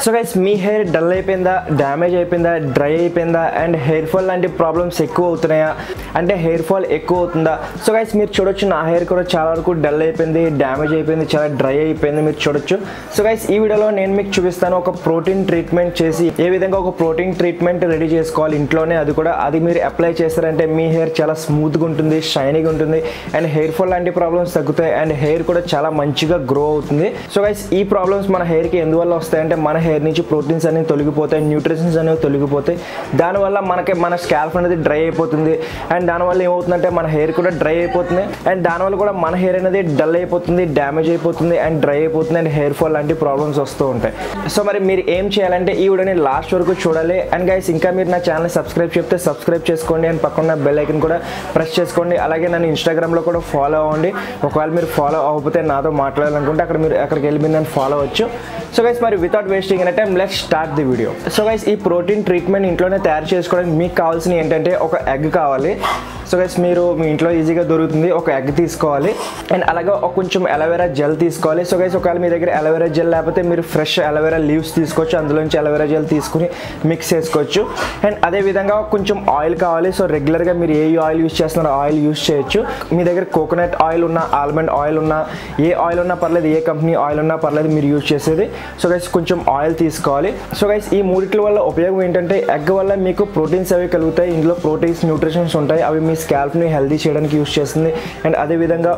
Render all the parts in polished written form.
So guys మీ hair dull అయిపోయిందా, damage అయిపోయిందా, dry అయిపోయిందా అండ్ హెయిర్ ఫాల్ లాంటి ప్రాబ్లమ్స్ ఎక్కువ అవుతున్నాయా అంటే హెయిర్ ఫాల్ ఎక్కువ అవుతుందా? సో గైస్ మీరు చూడొచ్చు నా హెయిర్ కూడా చాలా వరకు డల్ అయిపోయింది, డ్యామేజ్ అయిపోయింది, చాలా డ్రై అయిపోయింది మీరు చూడొచ్చు. సో గైస్ ఈ వీడియోలో నేను మీకు చూపిస్తాను ఒక ప్రోటీన్ ట్రీట్మెంట్ చేసి ఏ విధంగా ఒక ప్రోటీన్ ట్రీట్మెంట్ రెడీ చేసుకోవాలి ఇంట్లోనే. అది మీరు అప్లై చేస్తారంటే మీ హెయిర్ చాలా స్మూత్గా ఉంటుంది, షైనీగా ఉంటుంది అండ్ హెయిర్ ఫాల్ లాంటి ప్రాబ్లమ్స్ తగ్గుతాయి అండ్ హెయిర్ కూడా చాలా మంచిగా గ్రో అవుతుంది. సో గైస్ ఈ ప్రాబ్లమ్స్ మన హెయిర్కి ఎందువల్ల వస్తాయంటే మన హెయిర్ నుంచి ప్రోటీన్స్ అనేవి తొలగిపోతాయి, న్యూట్రిషన్స్ అనేవి తొలగిపోతాయి. దానివల్ల మన స్కాల్ప్ అనేది డ్రై అయిపోతుంది అండ్ దానివల్ల ఏమవుతుందంటే మన హెయిర్ కూడా డ్రై అయిపోతుంది అండ్ దానివల్ల కూడా మన హెయిర్ అనేది డల్ అయిపోతుంది, డ్యామేజ్ అయిపోతుంది అండ్ డ్రై అయిపోతుంది అండ్ హెయిర్ ఫాల్ లాంటి ప్రాబ్లమ్స్ వస్తూ ఉంటాయి. సో మరి మీరు ఏం చేయాలంటే ఈ వీడియోని లాస్ట్ వరకు చూడాలి. అండ్ గైస్ ఇంకా మీరు నా ఛానల్ సబ్స్క్రైబ్ చేస్తే సబ్స్క్రైబ్ చేసుకోండి అండ్ పక్కన బెల్ ఐకన్ కూడా ప్రెస్ చేసుకోండి. అలాగే నన్ను ఇన్స్టాగ్రామ్లో కూడా ఫాలో అవ్వండి. ఒకవేళ మీరు ఫాలో అవ్వకపోతే నాతో మాట్లాడాలనుకుంటే అక్కడికి వెళ్ళి మీరు నన్ను ఫాలో అవ్వచ్చు. సో గైస్ మరి without wasting any time let's start the video. So guys ఈ ప్రోటీన్ ట్రీట్మెంట్ ఇంట్లోనే తయారు చేసుకోవడానికి మీకు కావాల్సిన ఏంటంటే ఒక ఎగ్ కావాలి. సో గైస్ మీరు మీ ఇంట్లో ఈజీగా దొరుకుతుంది, ఒక ఎగ్ తీసుకోవాలి అండ్ అలాగే కొంచెం అలోవెరా జెల్ తీసుకోవాలి. సో గైస్ ఒకవేళ మీ దగ్గర అలోవెరా జెల్ లేకపోతే మీరు ఫ్రెష్ అలోవెరా లీవ్స్ తీసుకోవచ్చు, అందులోంచి అలోవెరా జెల్ తీసుకుని మిక్స్ చేసుకోవచ్చు. అండ్ అదేవిధంగా కొంచెం ఆయిల్ కావాలి. సో రెగ్యులర్గా మీరు ఏ ఆయిల్ యూస్ చేస్తున్నారో ఆయిల్ యూస్ చేయొచ్చు. మీ దగ్గర కోకోనట్ ఆయిల్ ఉన్నా, ఆల్మండ్ ఆయిల్ ఉన్నా, ఏ ఆయిల్ ఉన్నా పర్లేదు, ఏ కంపెనీ ఆయిల్ ఉన్నా పర్లేదు మీరు యూజ్ చేసేది. సో గైస్ కొంచెం ఆయిల్ తీసుకోవాలి. సో గైస్ ఈ మూడిట్ల వల్ల ఉపయోగం ఏంటంటే ఎగ్ వల్ల మీకు ప్రోటీన్స్ అవి కలుగుతాయి, ఇందులో ప్రోటీన్స్ న్యూట్రిషన్స్ ఉంటాయి, అవి మీ స్కాల్ప్ని హెల్దీ చేయడానికి యూస్ చేస్తుంది అండ్ అదేవిధంగా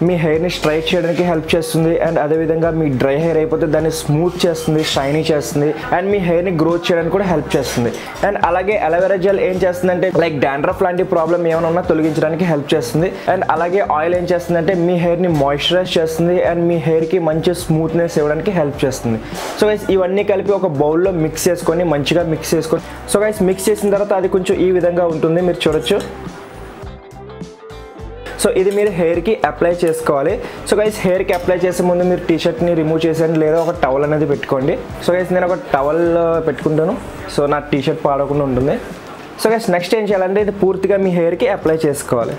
మీ హెయిర్ని స్ట్రైట్ చేయడానికి హెల్ప్ చేస్తుంది అండ్ అదేవిధంగా మీ డ్రై హెయిర్ అయిపోతే దాన్ని స్మూత్ చేస్తుంది, షైనీ చేస్తుంది అండ్ మీ హెయిర్ని గ్రోత్ చేయడానికి కూడా హెల్ప్ చేస్తుంది. అండ్ అలాగే అలోవెరా జెల్ ఏం చేస్తుందంటే లైక్ డాండ్రఫ్ లాంటి ప్రాబ్లం ఏమైనా ఉన్నా తొలగించడానికి హెల్ప్ చేస్తుంది. అండ్ అలాగే ఆయిల్ ఏం చేస్తుందంటే మీ హెయిర్ని మాయిశ్చరైజ్ చేస్తుంది అండ్ మీ హెయిర్కి మంచి స్మూత్నెస్ ఇవ్వడానికి హెల్ప్ చేస్తుంది. సో గైస్ ఇవన్నీ కలిపి ఒక బౌల్లో మిక్స్ చేసుకొని మంచిగా మిక్స్ చేసుకొని సో గైస్ మిక్స్ చేసిన తర్వాత అది కొంచెం ఈ విధంగా ఉంటుంది మీరు చూడొచ్చు. సో ఇది మీరు హెయిర్కి అప్లై చేసుకోవాలి. సో గైస్ హెయిర్కి అప్లై చేసే ముందు మీరు టీషర్ట్ని రిమూవ్ చేసేయండి లేదా ఒక టవల్ అనేది పెట్టుకోండి. సో గైస్ నేను ఒక టవల్ పెట్టుకుంటాను, సో నా టీషర్ట్ పాడకుండా ఉంటుంది. సో గైస్ నెక్స్ట్ ఏం చేయాలంటే ఇది పూర్తిగా మీ హెయిర్కి అప్లై చేసుకోవాలి.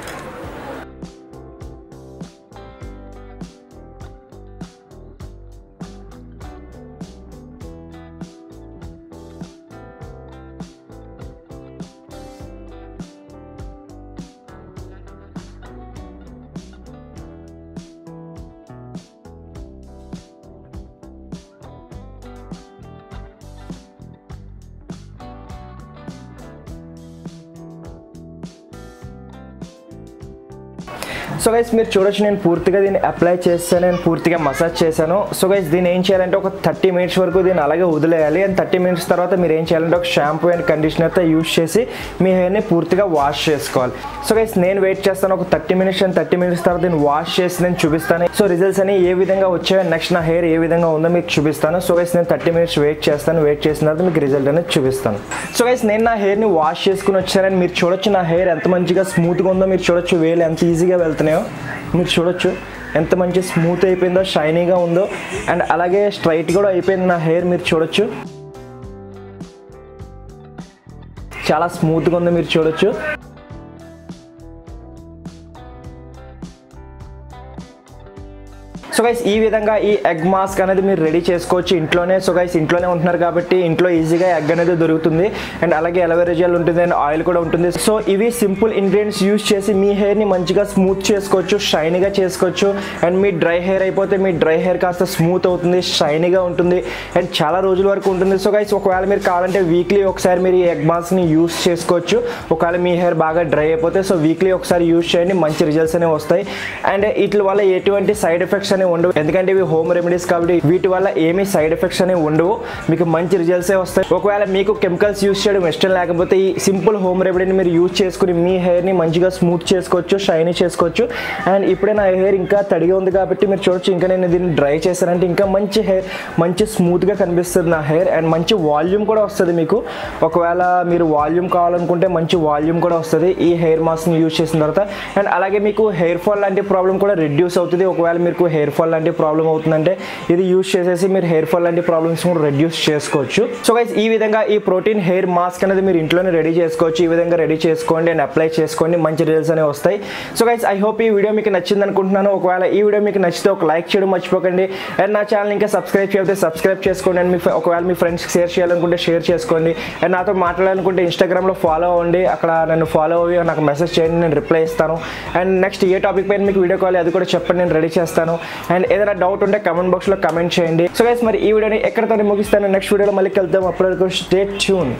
సో గైస్ మీరు చూడొచ్చు నేను పూర్తిగా దీన్ని అప్లై చేస్తాను, నేను పూర్తిగా మసాజ్ చేశాను. సో గైస్ దీన్ని ఏం చేయాలంటే ఒక 30 మినిట్స్ వరకు దీన్ని అలాగే వదిలేయాలి. అండ్ 30 మినిట్స్ తర్వాత మీరు ఏం చేయాలంటే ఒక షాంపూ అండ్ కండిషనర్తో యూజ్ చేసి మీ హెయిర్ని పూర్తిగా వాష్ చేసుకోవాలి. సో గైస్ నేను వెయిట్ చేస్తాను ఒక 30 మినిట్స్ అండ్ 30 మినిట్స్ తర్వాత దీన్ని వాష్ చేసి నేను చూపిస్తాను. సో రిజల్ట్స్ అని ఏ విధంగా వచ్చాయో నెక్స్ట్ నా హెయిర్ ఏ విధంగా ఉందో మీకు చూపిస్తాను. సో గైస్ నేను 30 మినిట్స్ వెయిట్ చేస్తాను, వెయిట్ చేసిన తర్వాత మీకు రిజల్ట్ అనేది చూపిస్తాను. సో గైస్ నేను నా హెయిర్ని వాష్ చేసుకుని వచ్చానని మీరు చూడొచ్చు, నా హెయిర్ ఎంత మంచిగా స్మూత్గా ఉందో మీరు చూడొచ్చు, వేలు ఎంత ఈజీగా వెళ్తున్నాయో మీరు చూడొచ్చు, ఎంత మంచి స్మూత్ అయిపోయిందో, షైనీగా ఉందో అండ్ అలాగే స్ట్రైట్ కూడా అయిపోయింది నా హెయిర్ మీరు చూడొచ్చు, చాలా స్మూత్గా ఉందో మీరు చూడొచ్చు. సో గైస్ ఈ విధంగా ఈ ఎగ్ మాస్క్ అనేది మీరు రెడీ చేసుకోవచ్చు ఇంట్లోనే. సో గైస్ ఇంట్లోనే ఉంటున్నారు కాబట్టి ఇంట్లో ఈజీగా ఎగ్ అనేది దొరుకుతుంది అండ్ అలాగే అలోవెరా జెల్ ఉంటుంది అండ్ ఆయిల్ కూడా ఉంటుంది. సో ఇవి సింపుల్ ఇంగ్రీడియంట్స్ యూజ్ చేసి మీ హెయిర్ని మంచిగా స్మూత్ చేసుకోవచ్చు, షైనీగా చేసుకోవచ్చు అండ్ మీ డ్రై హెయిర్ అయిపోతే మీ డ్రై హెయిర్ కాస్త స్మూత్ అవుతుంది, షైనీగా ఉంటుంది అండ్ చాలా రోజుల వరకు ఉంటుంది. సో గైస్ ఒకవేళ మీరు కావాలంటే వీక్లీ ఒకసారి మీరు ఈ ఎగ్ మాస్క్ని యూజ్ చేసుకోవచ్చు. ఒకవేళ మీ హెయిర్ బాగా డ్రై అయిపోతే సో వీక్లీ ఒకసారి యూజ్ చేయండి, మంచి రిజల్ట్స్ అనేవి వస్తాయి. అండ్ వీటి వల్ల ఎటువంటి సైడ్ ఎఫెక్ట్స్ అనేవి ఉండవు, ఎందుకంటే ఇవి హోమ్ రెమెడీస్ కాబట్టి వీటి వల్ల ఏమీ సైడ్ ఎఫెక్ట్స్ అనేవి ఉండవు, మీకు మంచి రిజల్ట్సే వస్తాయి. ఒకవేళ మీకు కెమికల్స్ యూజ్ చేయడం ఇష్టం లేకపోతే ఈ సింపుల్ హోమ్ రెమెడీని మీరు యూజ్ చేసుకుని మీ హెయిర్ని మంచిగా స్మూత్ చేసుకోవచ్చు, షైనీ చేసుకోవచ్చు. అండ్ ఇప్పుడే నా హెయిర్ ఇంకా తడిగా ఉంది కాబట్టి మీరు చూడొచ్చు, ఇంకా నేను దీన్ని డ్రై చేశానంటే ఇంకా మంచి హెయిర్ మంచి స్మూత్గా కనిపిస్తుంది నా హెయిర్ అండ్ మంచి వాల్యూమ్ కూడా వస్తుంది మీకు. ఒకవేళ మీరు వాల్యూమ్ కావాలనుకుంటే మంచి వాల్యూమ్ కూడా వస్తుంది ఈ హెయిర్ మాస్క్ని యూజ్ చేసిన తర్వాత. అండ్ అలాగే మీకు హెయిర్ ఫాల్ లాంటి ప్రాబ్లం కూడా రిడ్యూస్ అవుతుంది. ఒకవేళ మీకు హెయిర్ ఫాల్ లాంటి ప్రాబ్లం అవుతుందంటే ఇది యూస్ చేసేసి మీరు హెయిర్ ఫాల్ లాంటి ప్రాబ్లమ్స్ కూడా రెడ్యూస్ చేసుకోవచ్చు. సో గైస్ ఈ విధంగా ఈ ప్రోటీన్ హెయిర్ మాస్క్ అనేది మీరు ఇంట్లోనే రెడీ చేసుకోవచ్చు. ఈ విధంగా రెడీ చేసుకోండి అండ్ అప్లై చేసుకోండి, మంచి రిజల్ట్స్ అనేవి వస్తాయి. సో గైస్ ఐ హోప్ ఈ వీడియో మీకు నచ్చింది అనుకుంటున్నాను. ఒకవేళ ఈ వీడియో మీకు నచ్చితే ఒక లైక్ చేయడం మర్చిపోకండి అండ్ నా ఛానల్ ఇంకా సబ్స్క్రైబ్ చేయకపోతే సబ్స్క్రైబ్ చేసుకోండి అండ్ ఒకవేళ మీ ఫ్రెండ్స్కి షేర్ చేయాలనుకుంటే షేర్ చేసుకోండి అండ్ నాతో మాట్లాడాలనుకుంటే ఇన్స్టాగ్రామ్లో ఫాలో అవ్వండి. అక్కడ నన్ను ఫాలో అయ్యి నాకు మెసేజ్ చేయండి, నేను రిప్లై ఇస్తాను. అండ్ నెక్స్ట్ ఏ టాపిక్ పైన మీకు వీడియో కాల్ అది కూడా చెప్పండి, నేను రెడీ చేస్తాను. అండ్ ఏదైనా డౌట్ ఉంటే కమెంట్ బాక్స్లో కమెంట్ చేయండి. సో గైస్ మరి ఈ వీడియోని ఎక్కడితో ముగిస్తాను. నెక్స్ట్ వీడియోలో మళ్ళీ కలుద్దాం. అప్పటి వరకు స్టే ట్యూన్.